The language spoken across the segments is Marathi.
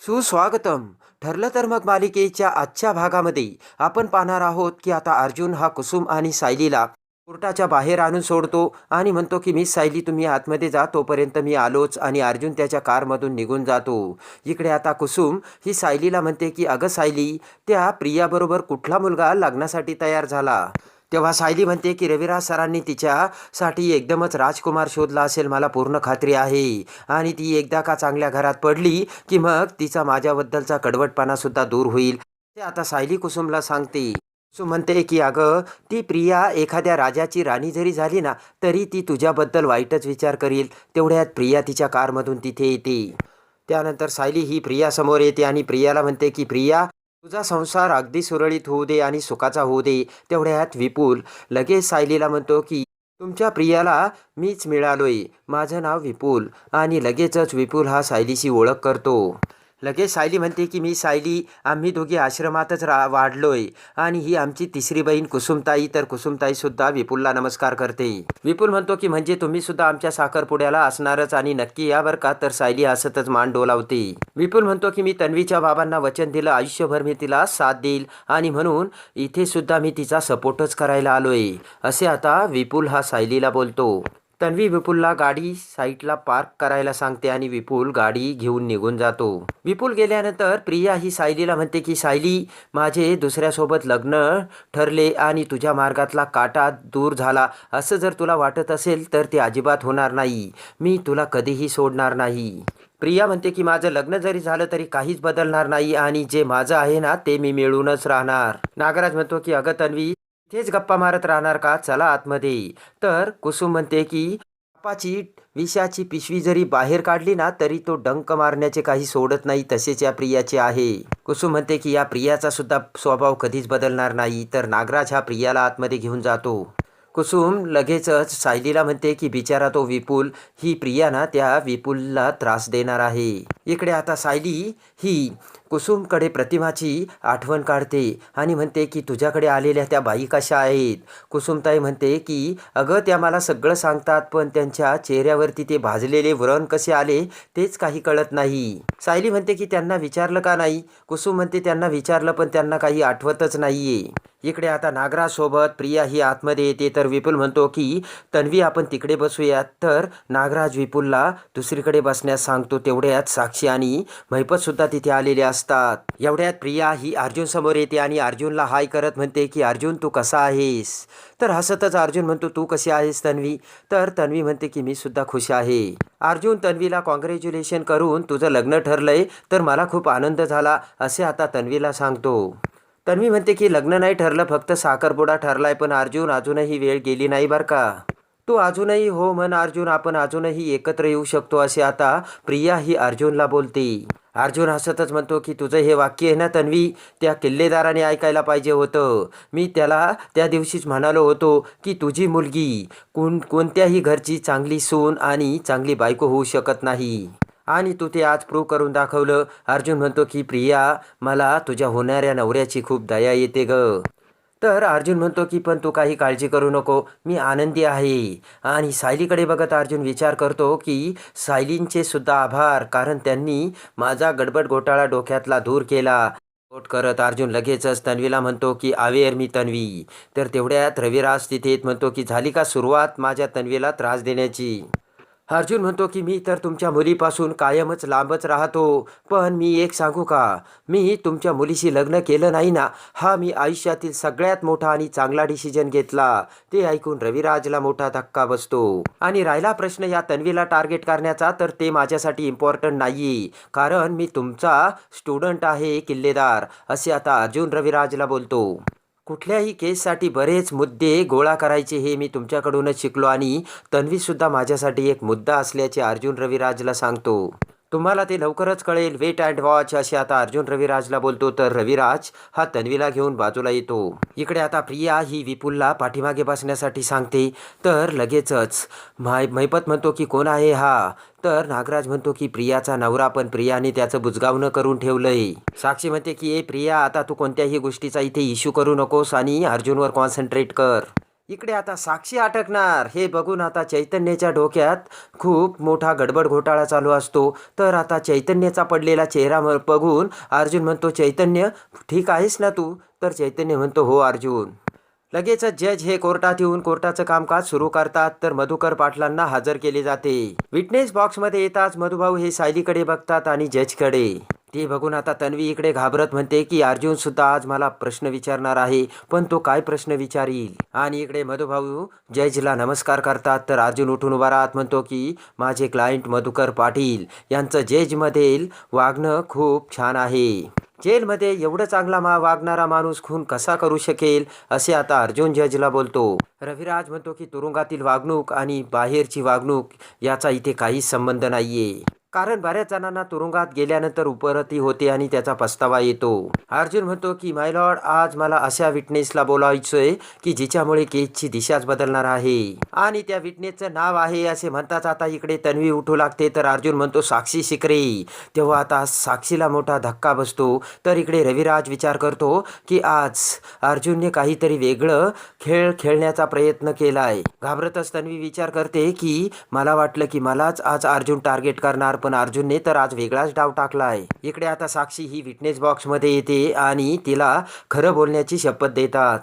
सुस्वागतम. ठरलं तर मग मालिकेच्या आजच्या भागामध्ये आपण पाहणार आहोत की आता अर्जुन हा कुसुम आणि सायलीला कोर्टाच्या बाहेर आणून सोडतो आणि म्हणतो की मी सायली तुम्ही आतमध्ये जा तोपर्यंत मी आलोच आणि अर्जुन त्याच्या कारमधून निघून जातो. इकडे आता कुसुम ही सायलीला म्हणते की अगं सायली, त्या प्रियाबरोबर कुठला मुलगा लग्नासाठी तयार झाला. तेव्हा सायली म्हणते की रविराज सरांनी तिच्यासाठी एकदमच राजकुमार शोधला असेल, मला पूर्ण खात्री आहे. आणि ती एकदा का चांगल्या घरात पडली की मग तिचा माझ्याबद्दलचा कडवटपणासुद्धा दूर होईल. ते आता सायली कुसुमला सांगते. कुसुम म्हणते की अगं, ती प्रिया एखाद्या राजाची राणी जरी झाली ना तरी ती तुझ्याबद्दल वाईटच विचार करील. तेवढ्यात प्रिया तिच्या कारमधून तिथे येते. त्यानंतर सायली ही प्रियासमोर येते आणि प्रियाला म्हणते की प्रिया, तुझा संसार अगदी सुरळीत होऊ दे आणि सुखाचा होऊ दे. तेवढ्यात विपुल लगेच सायलीला म्हणतो की तुमच्या प्रियाला मीच मिळालोय, माझं नाव विपुल. आणि लगेचच विपुल हा सायलीशी ओळख करतो. लगेच सायली म्हणते की मी सायली, आम्ही दोघी आश्रमातच वाढलोय आणि ही आमची तिसरी बहीण कुसुमताई. तर कुसुमताईसुद्धा विपुलला नमस्कार करते. विपुल म्हणतो की म्हणजे तुम्ही सुद्धा आमच्या साखरपुड्याला असणारच आणि नक्की या बरं का. तर सायली हसतच मान डोलावते. विपुल म्हणतो की मी तन्वीच्या बाबांना वचन दिलं, आयुष्यभर मी तिला साथ देईल आणि म्हणून इथे सुद्धा मी तिचा सपोर्टच करायला आलोय, असे आता विपुल हा सायलीला बोलतो. तन्वी विपुलला गाडी साईडला पार्क करायला सांगते आणि विपुल गाडी घेऊन निघून जातो. विपुल गेल्यानंतर प्रिया ही सायलीला म्हणते की सायली, माझे दुसऱ्यासोबत लग्न ठरले आणि तुझ्या मार्गातला काटा दूर झाला असं जर तुला वाटत असेल तर ते अजिबात होणार नाही. मी तुला कधीही सोडणार नाही. प्रिया म्हणते की माझं लग्न जरी झालं तरी काहीच बदलणार नाही आणि जे माझं आहे ना ते मी मिळूनच राहणार. नागराज म्हणतो की अगं तन्वी, तेच गप्पा मारत राहणार का, चला आतमध्ये. तर कुसुम म्हणते की बापाची विषाची पिशवी जरी बाहेर काढली ना तरी तो डंक मारण्याचे काही सोडत नाही, तसेच या प्रियाचे आहे. कुसुम म्हणते की या प्रियाचा सुद्धा स्वभाव कधीच बदलणार नाही. तर नागराज हा प्रियाला आतमध्ये घेऊन जातो. कुसुम लगेचच सायलीला म्हणते की बिचारा तो विपुल, ही प्रिया ना त्या विपुलला त्रास देणार आहे. इकडे आता सायली ही कुसुमकडे प्रतिमाची आठवण काढते आणि म्हणते की तुझ्याकडे आलेल्या त्या बाई कशा आहेत. कुसुमताई म्हणते की अगं, त्या मला सगळं सांगतात पण त्यांच्या चेहऱ्यावरती ते भाजलेले व्रण कसे आले तेच काही कळत नाही. सायली म्हणते की त्यांना विचारलं का नाही. कुसुम म्हणते त्यांना विचारलं पण त्यांना काही आठवतच नाहीये. इकडे आता नागराज सोबत प्रिया ही आतमध्ये येते. तर विपुल म्हणतो की तन्वी आपण तिकडे बसूयात. तर नागराज विपुलला दुसरीकडे बसण्यास सांगतो. तेवढ्यात साक्षी आणि महिपत सुद्धा तिथे आलेले असतात. एवढ्यात प्रिया ही अर्जुन समोर येते आणि अर्जुनला हाय करत म्हणते की अर्जुन, तू कसा आहेस. तर हसतच अर्जुन म्हणतो तू कशी आहेस तन्वी. तर तन्वी म्हणते की मी सुद्धा खुश आहे. अर्जुन तन्वीला कॉंग्रॅच्युलेशन करून तुझं लग्न ठरलंय तर मला खूप आनंद झाला, असे आता तन्वीला सांगतो. तन्वी म्हणते की लग्न नाही ठरलं, फक्त साखरपुडा ठरलाय. पण अर्जुन, अजूनही वेळ गेली नाही बरं का. तू अजूनही हो म्हण अर्जुन, आपण अजूनही एकत्र येऊ शकतो, असे आता प्रिया ही अर्जुनला बोलते. अर्जुन हसतच म्हणतो की तुझं हे वाक्य आहे ना तन्वी, त्या किल्लेदाराने ऐकायला पाहिजे होतं. मी त्याला त्या दिवशीच म्हणालो होतो की तुझी मुलगी कोणत्याही घरची चांगली सून आणि चांगली बायको होऊ शकत नाही आणि तू ते आज प्रूव्ह करून दाखवलं. अर्जुन म्हणतो की प्रिया, मला तुझ्या होणाऱ्या नवऱ्याची खूप दया येते ग. तर अर्जुन म्हणतो की पण तू काही काळजी करू नको, मी आनंदी आहे. आणि सायलीकडे बघत अर्जुन विचार करतो की सायलींचे सुद्धा आभार, कारण त्यांनी माझा गडबड घोटाळा डोक्यातला दूर केला. कोट करत अर्जुन लगेचच तन्वीला म्हणतो की आवेर मी तन्वी. तर तेवढ्यात रविराज तिथे येत म्हणतो की झाली का सुरुवात माझ्या तन्वीला त्रास देण्याची. अर्जुन म्हणतो की मी तर तुमच्या मुलीपासून कायमच लांबच राहतो, पण मी एक सांगू का, मी तुमच्या मुलीशी लग्न केलं नाही ना, हा मी आयुष्यातील सगळ्यात मोठा आणि चांगला डिसिजन घेतला. ते ऐकून रविराजला मोठा धक्का बसतो. आणि राहिला प्रश्न या तन्वीला टार्गेट करण्याचा, तर ते माझ्यासाठी इम्पॉर्टंट नाहीये, कारण मी तुमचा स्टुडंट आहे किल्लेदार, असे आता अर्जुन रविराजला बोलतो. कुठल्याही केससाठी बरेच मुद्दे गोळा करायचे हे मी तुमच्याकडूनच शिकलो आणि तन्वीसुद्धा माझ्यासाठी एक मुद्दा असल्याचे अर्जुन रविराजला सांगतो. तुम्हाला ते लवकरच कळेल, वेट अँड वॉच, असे आता अर्जुन रविराजला बोलतो. तर रविराज हा तन्वीला घेऊन बाजूला येतो. इकडे आता प्रिया ही विपुलला पाठीमागे बसण्यासाठी सांगते. तर लगेचच महिपत म्हणतो की कोण आहे हा. तर नागराज म्हणतो की प्रियाचा नवरा, पण प्रियाने त्याचं बुजगावणं करून ठेवलंय. साक्षी म्हणते की ए प्रिया, आता तू कोणत्याही गोष्टीचा इथे इश्यू करू नकोस आणि अर्जुनवर कॉन्सन्ट्रेट कर. इकडे आता साक्षी अटकणार हे बघून आता चैतन्याच्या डोक्यात खूप मोठा गडबड घोटाळा चालू असतो. तर आता चैतन्याचा पडलेला चेहरा बघून अर्जुन म्हणतो, चैतन्य ठीक आहेस ना तू? तर चैतन्य म्हणतो, हो अर्जुन. लगेचच जज हे कोर्टात येऊन कोर्टाचं कामकाज सुरू करतात. तर मधुकर पाटलांना हजर केले जाते. विटनेस बॉक्समध्ये येताच मधुभाऊ हे सायलीकडे बघतात आणि जजकडे. ते बघून आता तन्वी इकडे घाबरत म्हणते की अर्जुन सुद्धा आज मला प्रश्न विचारणार आहे, पण तो काय प्रश्न विचारील. आणि इकडे मधुभाऊ जजला नमस्कार करतात. तर अर्जुन उठून उभा राहत म्हणतो की माझे क्लायंट मधुकर पाटील यांचं जजमधील वागणं खूप छान आहे. जेलमध्ये एवढं चांगला वागणारा माणूस खून कसा करू शकेल, असे आता अर्जुन जजला बोलतो. रविराज म्हणतो की तुरुंगातील वागणूक आणि बाहेरची वागणूक याचा इथे काहीच संबंध नाहीये. कारण बऱ्याच जणांना तुरुंगात गेल्यानंतर उपरती होते आणि त्याचा पस्तावा येतो. अर्जुन म्हणतो की माय लॉर्ड, आज मला अशा विटनेसला बोलायचंय की जिच्यामुळे केसची दिशाच बदलणार आहे. आणि त्या विटनेसचं नाव आहे असे म्हणताच आता इकडे तन्वी उठू लागते. तर अर्जुन म्हणतो साक्षी शिकरे. तेव्हा आता साक्षीला मोठा धक्का बसतो. तर इकडे रविराज विचार करतो की आज अर्जुनने काहीतरी वेगळं खेळ खेळण्याचा प्रयत्न केलाय. घाबरतच तन्वी विचार करते की मला वाटलं की मलाच आज अर्जुन टार्गेट करणार, पण अर्जुनने तर आज वेगळाच डाव टाकलाय. इकडे आता साक्षी ही विटनेस बॉक्समध्ये येते आणि तिला खरं बोलण्याची शपथ देतात.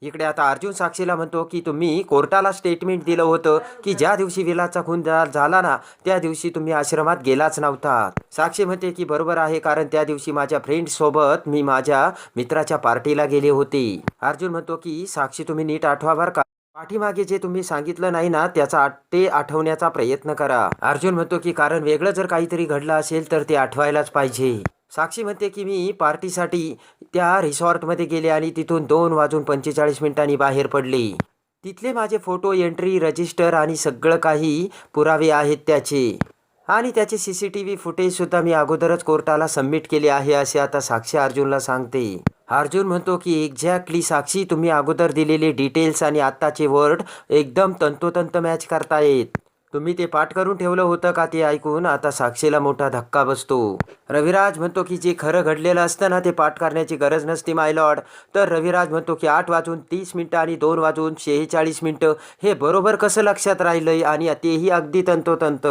इकडे आता अर्जुन साक्षीला म्हणतो की तुम्ही कोर्टाला स्टेटमेंट दिलं होतं की ज्या दिवशी विलाचा खून झाला ना त्या दिवशी तुम्ही आश्रमात गेलाच नव्हता. साक्षी म्हणते की बरोबर आहे, कारण त्या दिवशी माझ्या फ्रेंड सोबत मी माझ्या मित्राच्या पार्टीला गेले होते. अर्जुन म्हणतो की साक्षी तुम्ही नीट आठवा बरं का, पाठीमागे जे तुम्ही सांगितलं नाही ना त्याचा ते आठवण्याचा प्रयत्न करा. अर्जुन म्हणतो की कारण वेगळं जर काहीतरी घडलं असेल तर ते आठवायलाच पाहिजे. साक्षी म्हणते की मी पार्टीसाठी त्या रिसॉर्टमध्ये गेले आणि तिथून 2:45 बाहेर पडले. तिथले माझे फोटो, एंट्री, रजिस्टर आणि सगळं काही पुरावे आहेत त्याचे. आणि त्याचे CCTV फुटेजसुद्धा मी अगोदरच कोर्टाला सबमिट केले आहे, असे आता साक्षी अर्जुनला सांगते. अर्जुन म्हणतो की एक्झॅक्टली साक्षी, तुम्ही अगोदर दिलेले डिटेल्स आणि आत्ताचे वर्ड एकदम तंतोतंत मॅच करतायत. तुम्ही ते पाठ करून ठेवलं होतं का? ते ऐकून आता साक्षीला मोठा धक्का बसतो. रविराज म्हणतो की जे खरं घडलेलं असतं ना ते पाठ करण्याची गरज नसते माय लॉर्ड. तर रविराज म्हणतो की 8:30 आणि 2:46 हे बरोबर कसं लक्षात राहिलंय, आणि तेही अगदी तंतोतंत.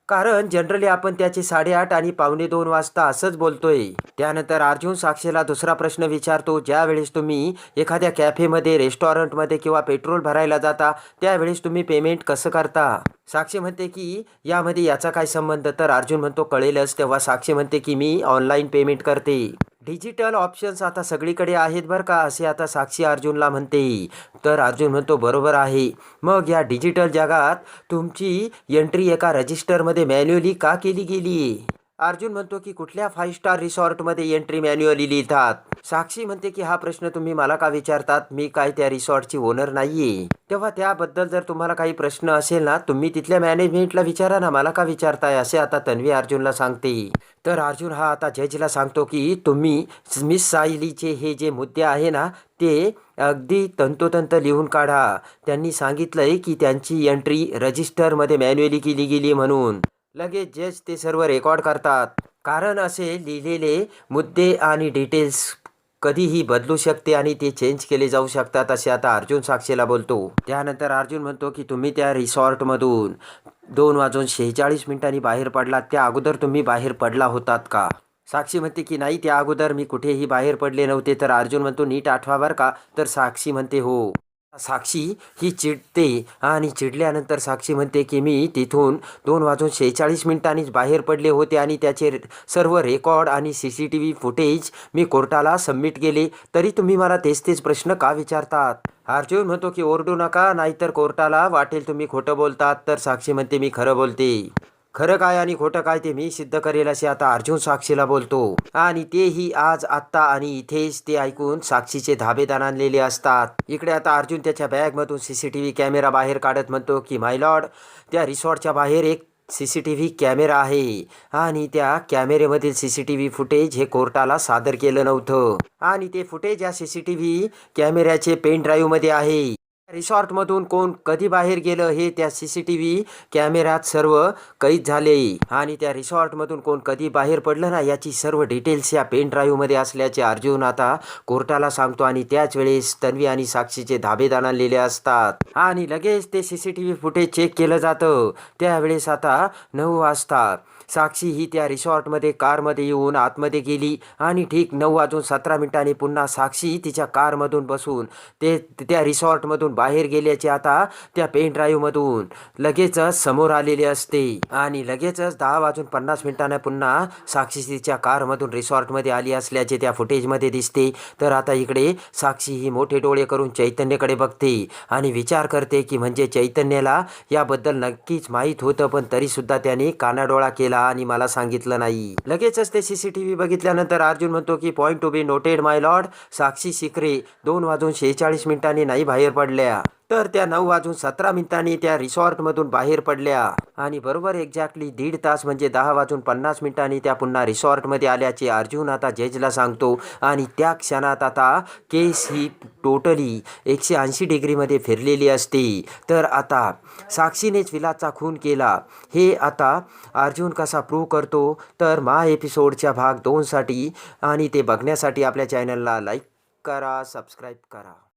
कारण जनरली आपण त्याचे 8:30 आणि 2:45 वाजता असंच बोलतोय. त्यानंतर अर्जुन साक्षीला दुसरा प्रश्न विचारतो, ज्या वेळेस तुम्ही एखाद्या कॅफेमध्ये, रेस्टॉरंटमध्ये किंवा पेट्रोल भरायला जाता त्यावेळेस तुम्ही पेमेंट कसं करता? साक्षी म्हणते की यामध्ये याचा काय संबंध? तर अर्जुन म्हणतो कळेलच. तेव्हा साक्षी म्हणते की मी ऑनलाईन पेमेंट करते. डिजिटल ऑप्शन्स आता सगळीकडे आहेत बरं का, असे आता साक्षी अर्जुनला म्हणते. तर अर्जुन म्हणतो बरोबर आहे. मग या डिजिटल जगात तुमची एंट्री एका रजिस्टरमध्ये मॅन्युअली का केली गेली? अर्जुन म्हणतो की कुठल्या 5 स्टार रिसॉर्टमध्ये एंट्री मॅन्युअली लिहितात? साक्षी म्हणते की हा प्रश्न तुम्ही मला का विचारतात? मी काय त्या रिसॉर्टची ओनर नाहीये. तेव्हा त्याबद्दल जर तुम्हाला काही प्रश्न असेल ना तुम्ही तिथल्या मॅनेजमेंटला विचारा ना, मला का विचारताय, असे आता तन्वी अर्जुनला सांगते. तर अर्जुन हा आता जजला सांगतो की तुम्ही मिस सायलीचे हे जे मुद्दे आहे ना ते अगदी तंतोतंत लिहून काढा. त्यांनी सांगितलंय की त्यांची एंट्री रजिस्टरमध्ये मॅन्युअली केली गेली म्हणून. लगेच जज ते सर्व रेकॉर्ड करतात. कारण असे लिहिलेले मुद्दे आणि डिटेल्स कधीही बदलू शकते आणि ते चेंज केले जाऊ शकतात, असे आता अर्जुन साक्षीला बोलतो. त्यानंतर अर्जुन म्हणतो की तुम्ही त्या रिसॉर्टमधून 2:46 बाहेर पडलात, त्या अगोदर तुम्ही बाहेर पडला होतात का? साक्षी म्हणते की नाही, त्या अगोदर मी कुठेही बाहेर पडले नव्हते. तर अर्जुन म्हणतो नीट आठवा बरं का? तर साक्षी म्हणते हो. साक्षी ही चिडते आणि चिडल्यानंतर साक्षी म्हणते की मी तिथून 2:46 बाहेर पडले होते आणि त्याचे सर्व रेकॉर्ड आणि CCTV फुटेज मी कोर्टाला सबमिट केले, तरी तुम्ही मला तेच प्रश्न का विचारतात? अर्जुन म्हणतो की ओरडू नका, नाहीतर कोर्टाला वाटेल तुम्ही खोटं बोलतात. तर साक्षी म्हणते मी खरं बोलते. खरं काय आणि खोटं काय ते मी सिद्ध करेल, असे आता अर्जुन साक्षीला बोलतो. आणि तेही आज, आत्ता आणि इथेच. ते ऐकून साक्षीचे धाबे आणलेले असतात. इकडे आता अर्जुन त्याच्या बॅगमधून CCTV कॅमेरा बाहेर काढत म्हणतो की माय लॉर्ड, त्या रिसॉर्टच्या बाहेर एक CCTV कॅमेरा आहे आणि त्या कॅमेऱ्यामधील CCTV फुटेज हे कोर्टाला सादर केलं नव्हतं आणि ते फुटेज या CCTV कॅमेऱ्याचे पेन ड्राईव्हमध्ये आहे. रिसॉर्टमधून कोण कधी बाहेर गेलं हे त्या CCTV कॅमेऱ्यात सर्व कैद झाले आणि त्या रिसॉर्टमधून कोण कधी बाहेर पडलं ना याची सर्व डिटेल्स या पेन ड्राईव्हमध्ये असल्याचे अर्जुन आता कोर्टाला सांगतो आणि त्याच वेळेस तन्वी आणि साक्षीचे धाबे आणलेले असतात आणि लगेच ते CCTV फुटेज चेक केलं जातं. त्यावेळेस आता 9 वाजता साक्षी ही त्या रिसॉर्टमध्ये कारमध्ये येऊन आतमध्ये गेली आणि ठीक 9:17 पुन्हा साक्षी तिच्या कारमधून बसून त्या रिसॉर्टमधून बाहेर गेल्याचे आता त्या पेन ड्राईव्हमधून लगेचच समोर आलेले असते आणि लगेचच 10:50 पुन्हा साक्षी तिच्या कारमधून रिसॉर्टमध्ये आली असल्याचे त्या फुटेजमध्ये दिसते. तर आता इकडे साक्षी ही मोठे डोळे करून चैतन्यकडे बघते आणि विचार करते की म्हणजे चैतन्याला याबद्दल नक्कीच माहीत होतं पण तरीसुद्धा त्याने कानाडोळा केला आणि मला सांगितलं नाही. लगेचच ते CCTV बघितल्यानंतर अर्जुन म्हणतो की point to be noted my lord, Sakshi Shikre 2:46 नाही बाहेर पडल्या तर त्या 9:17 त्या रिसॉर्टमधून बाहेर पडल्या आणि बरोबर एक्झॅक्टली 1.5 तास म्हणजे 10:50 त्या पुन्हा रिसॉर्टमध्ये आल्याचे अर्जुन आता जजला सांगतो आणि त्या क्षणात आता केस ही टोटली 180 डिग्रीमध्ये फिरलेली असते. तर आता साक्षीनेच विलासचा खून केला हे आता अर्जुन कसा प्रूव्ह करतो तर एपिसोडच्या भाग 2साठी आणि ते बघण्यासाठी आपल्या चॅनलला लाईक करा, सबस्क्राईब करा.